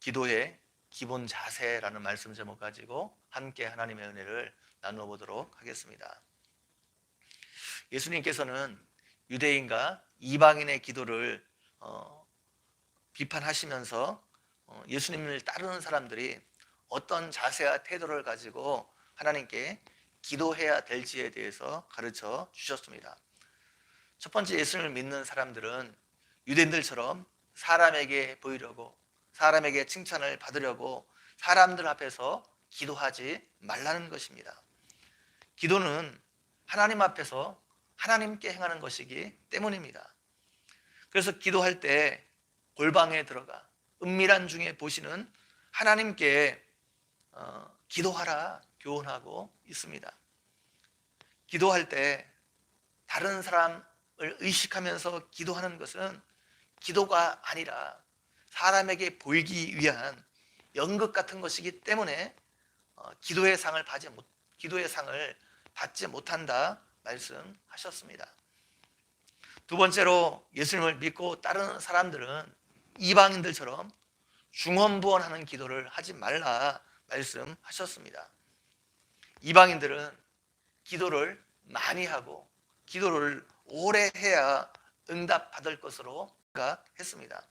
기도의 기본 자세라는 말씀 제목 가지고 함께 하나님의 은혜를 나누어 보도록 하겠습니다. 예수님께서는 유대인과 이방인의 기도를 비판하시면서 예수님을 따르는 사람들이 어떤 자세와 태도를 가지고 하나님께 기도해야 될지에 대해서 가르쳐 주셨습니다. 첫 번째, 예수님을 믿는 사람들은 유대인들처럼 사람에게 보이려고, 사람에게 칭찬을 받으려고 사람들 앞에서 기도하지 말라는 것입니다. 기도는 하나님 앞에서 하나님께 행하는 것이기 때문입니다. 그래서 기도할 때 골방에 들어가 은밀한 중에 보시는 하나님께 기도하라 교훈하고 있습니다. 기도할 때 다른 사람을 의식하면서 기도하는 것은 기도가 아니라 사람에게 보이기 위한 연극 같은 것이기 때문에 기도의 상을 받지 못한다 말씀하셨습니다. 두 번째로, 예수님을 믿고 따르는 사람들은 이방인들처럼 중언부언하는 기도를 하지 말라 말씀하셨습니다. 이방인들은 기도를 많이 하고 기도를 오래 해야 응답받을 것으로 생각했습니다.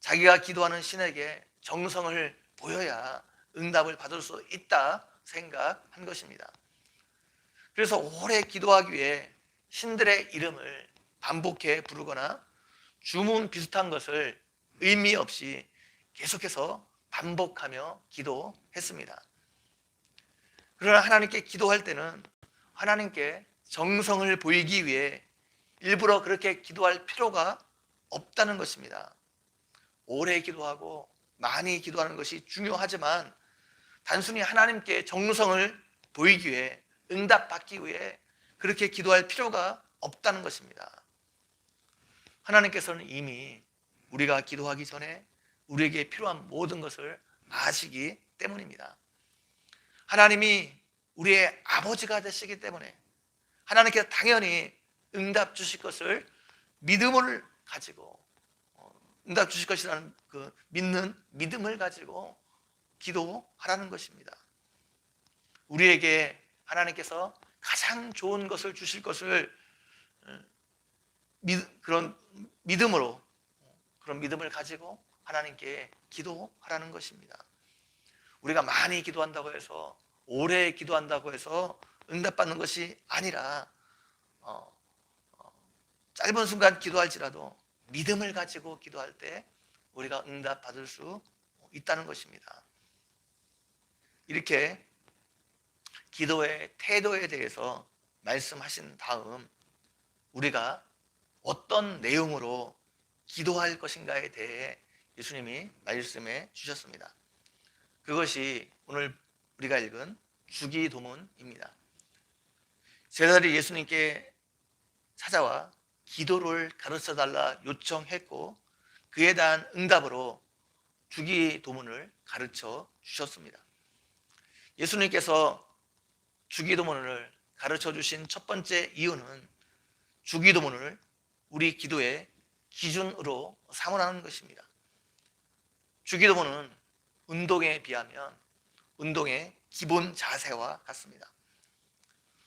자기가 기도하는 신에게 정성을 보여야 응답을 받을 수 있다 생각한 것입니다. 그래서 오래 기도하기 위해 신들의 이름을 반복해 부르거나 주문 비슷한 것을 의미 없이 계속해서 반복하며 기도했습니다. 그러나 하나님께 기도할 때는 하나님께 정성을 보이기 위해 일부러 그렇게 기도할 필요가 없다는 것입니다. 오래 기도하고 많이 기도하는 것이 중요하지만 단순히 하나님께 정성을 보이기 위해, 응답받기 위해 그렇게 기도할 필요가 없다는 것입니다. 하나님께서는 이미 우리가 기도하기 전에 우리에게 필요한 모든 것을 아시기 때문입니다. 하나님이 우리의 아버지가 되시기 때문에 하나님께서 당연히 응답 주실 것을 믿음을 가지고, 응답 주실 것이라는 그 믿는 믿음을 가지고 기도하라는 것입니다. 우리에게 하나님께서 가장 좋은 것을 주실 것을 그런 믿음으로, 그런 믿음을 가지고 하나님께 기도하라는 것입니다. 우리가 많이 기도한다고 해서, 오래 기도한다고 해서 응답받는 것이 아니라 짧은 순간 기도할지라도 믿음을 가지고 기도할 때 우리가 응답받을 수 있다는 것입니다. 이렇게 기도의 태도에 대해서 말씀하신 다음 우리가 어떤 내용으로 기도할 것인가에 대해 예수님이 말씀해 주셨습니다. 그것이 오늘 우리가 읽은 주기도문입니다. 제자들이 예수님께 찾아와 기도를 가르쳐달라 요청했고 그에 대한 응답으로 주기도문을 가르쳐 주셨습니다. 예수님께서 주기도문을 가르쳐 주신 첫 번째 이유는 주기도문을 우리 기도의 기준으로 삼으라는 것입니다. 주기도문은 운동에 비하면 운동의 기본 자세와 같습니다.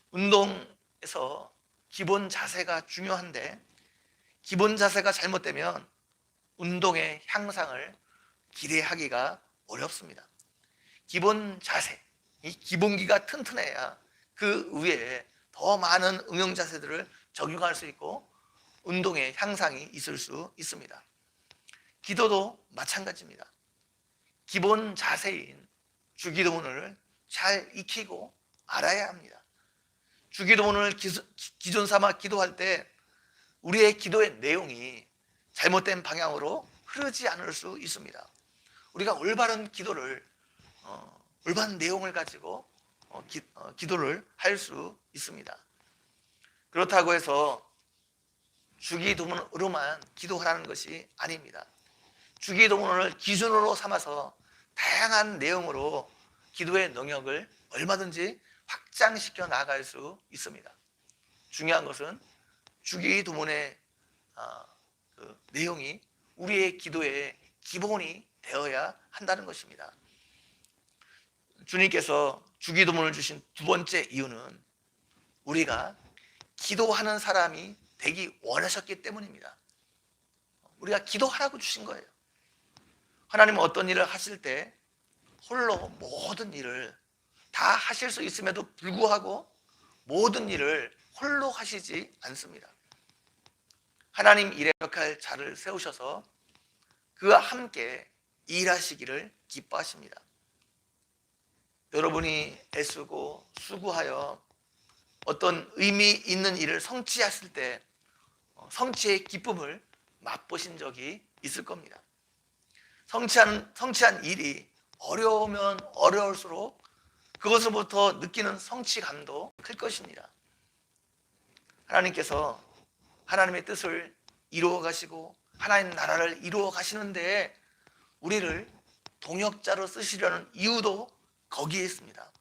운동에서 기본 자세가 중요한데 기본 자세가 잘못되면 운동의 향상을 기대하기가 어렵습니다. 기본 자세, 이 기본기가 튼튼해야 그 위에 더 많은 응용 자세들을 적용할 수 있고 운동의 향상이 있을 수 있습니다. 기도도 마찬가지입니다. 기본 자세인 주기도문을 잘 익히고 알아야 합니다. 주기도문을 기준 삼아 기도할 때 우리의 기도의 내용이 잘못된 방향으로 흐르지 않을 수 있습니다. 우리가 올바른 기도를, 올바른 내용을 가지고 기도를 할 수 있습니다. 그렇다고 해서 주기도문으로만 기도하라는 것이 아닙니다. 주기도문을 기준으로 삼아서 다양한 내용으로 기도의 영역을 얼마든지 확장시켜 나갈 수 있습니다. 중요한 것은 주기도문의 그 내용이 우리의 기도의 기본이 되어야 한다는 것입니다. 주님께서 주기도문을 주신 두 번째 이유는 우리가 기도하는 사람이 되기 원하셨기 때문입니다. 우리가 기도하라고 주신 거예요. 하나님은 어떤 일을 하실 때 홀로 모든 일을 다 하실 수 있음에도 불구하고 모든 일을 홀로 하시지 않습니다. 하나님 일에 역할 자를 세우셔서 그와 함께 일하시기를 기뻐하십니다. 여러분이 애쓰고 수고하여 어떤 의미 있는 일을 성취하실 때 성취의 기쁨을 맛보신 적이 있을 겁니다. 성취한 일이 어려우면 어려울수록 그것으로부터 느끼는 성취감도 클 것입니다. 하나님께서 하나님의 뜻을 이루어 가시고 하나님 나라를 이루어 가시는데 우리를 동역자로 쓰시려는 이유도 거기에 있습니다.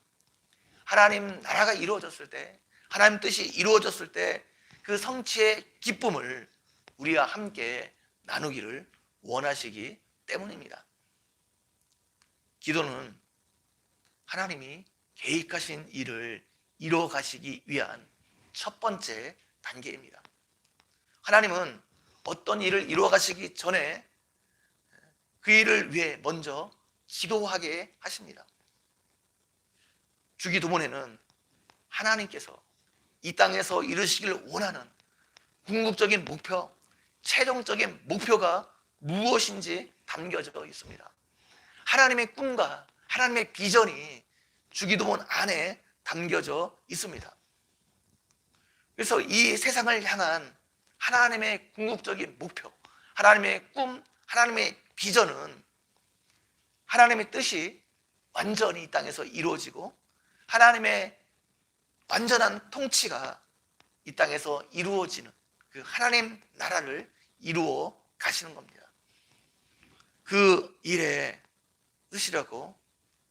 하나님 나라가 이루어졌을 때, 하나님 뜻이 이루어졌을 때 그 성취의 기쁨을 우리와 함께 나누기를 원하시기 때문입니다. 기도는 하나님이 계획하신 일을 이루어 가시기 위한 첫 번째 단계입니다. 하나님은 어떤 일을 이루어 가시기 전에 그 일을 위해 먼저 기도하게 하십니다. 주기도문에는 하나님께서 이 땅에서 이루시기를 원하는 궁극적인 목표, 최종적인 목표가 무엇인지 담겨져 있습니다. 하나님의 꿈과 하나님의 비전이 주기도문 안에 담겨져 있습니다. 그래서 이 세상을 향한 하나님의 궁극적인 목표, 하나님의 꿈, 하나님의 비전은 하나님의 뜻이 완전히 이 땅에서 이루어지고 하나님의 완전한 통치가 이 땅에서 이루어지는 그 하나님 나라를 이루어 가시는 겁니다. 그 일에 쓰시려고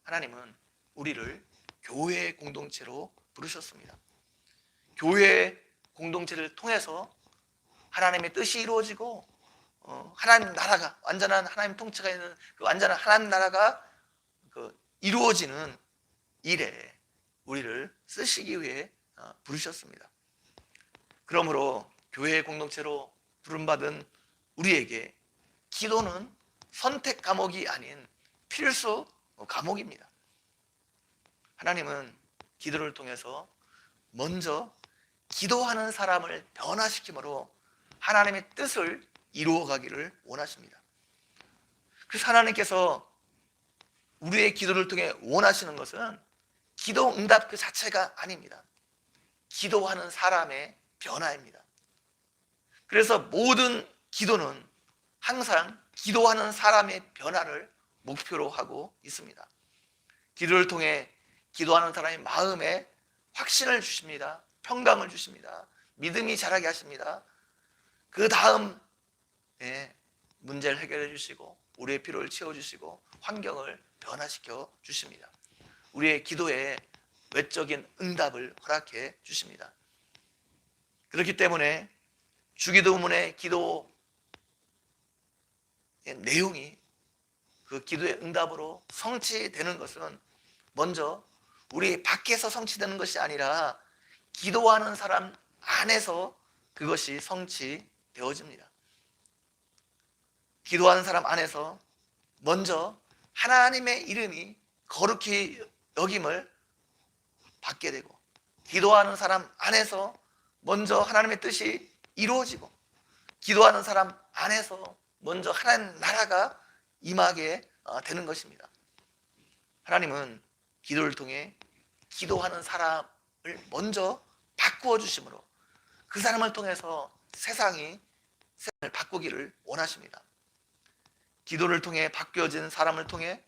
하나님은 우리를 교회 공동체로 부르셨습니다. 교회 공동체를 통해서 하나님의 뜻이 이루어지고 하나님 나라가 완전한 하나님 통치가 있는 그 완전한 하나님 나라가 이루어지는 일에 우리를 쓰시기 위해 부르셨습니다. 그러므로 교회 공동체로 부름받은 우리에게 기도는 선택 과목이 아닌 필수 과목입니다. 하나님은 기도를 통해서 먼저 기도하는 사람을 변화시킴으로 하나님의 뜻을 이루어가기를 원하십니다. 그래서 하나님께서 우리의 기도를 통해 원하시는 것은 기도 응답 그 자체가 아닙니다. 기도하는 사람의 변화입니다. 그래서 모든 기도는 항상 기도하는 사람의 변화를 목표로 하고 있습니다. 기도를 통해 기도하는 사람의 마음에 확신을 주십니다. 평강을 주십니다. 믿음이 자라게 하십니다. 그 다음 문제를 해결해 주시고 우리의 필요를 채워주시고 환경을 변화시켜 주십니다. 우리의 기도에 외적인 응답을 허락해 주십니다. 그렇기 때문에 주기도문의 기도 내용이 그 기도의 응답으로 성취되는 것은 먼저 우리 밖에서 성취되는 것이 아니라 기도하는 사람 안에서 그것이 성취되어집니다. 기도하는 사람 안에서 먼저 하나님의 이름이 거룩히 여김을 받게 되고 기도하는 사람 안에서 먼저 하나님의 뜻이 이루어지고 기도하는 사람 안에서 먼저 하나님 나라가 임하게 되는 것입니다. 하나님은 기도를 통해 기도하는 사람을 먼저 바꾸어 주심으로 그 사람을 통해서 세상을 바꾸기를 원하십니다. 기도를 통해 바뀌어진 사람을 통해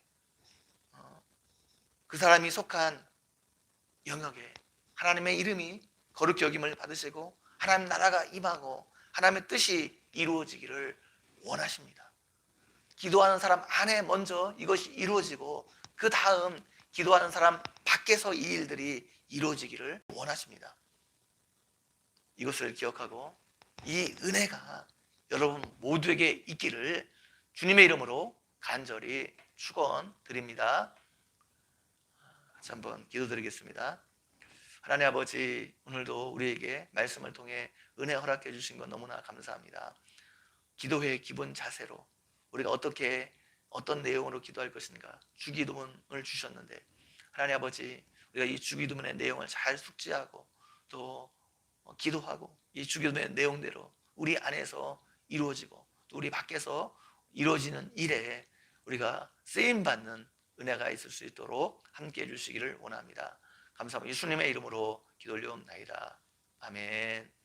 그 사람이 속한 영역에 하나님의 이름이 거룩히 여김을 받으시고 하나님 나라가 임하고 하나님의 뜻이 이루어지기를 원하십니다. 기도하는 사람 안에 먼저 이것이 이루어지고 그 다음 기도하는 사람 밖에서 이 일들이 이루어지기를 원하십니다. 이것을 기억하고 이 은혜가 여러분 모두에게 있기를 주님의 이름으로 간절히 축원드립니다. 같이 한번 기도드리겠습니다. 하나님 아버지, 오늘도 우리에게 말씀을 통해 은혜 허락해 주신 것 너무나 감사합니다. 기도회의 기본 자세로 우리가 어떤 내용으로 기도할 것인가 주기도문을 주셨는데, 하나님 아버지, 우리가 이 주기도문의 내용을 잘 숙지하고 또 기도하고 이 주기도문의 내용대로 우리 안에서 이루어지고 또 우리 밖에서 이루어지는 일에 우리가 쓰임받는 은혜가 있을 수 있도록 함께해 주시기를 원합니다. 감사합니다. 예수님의 이름으로 기도 올려옵나이다. 아멘.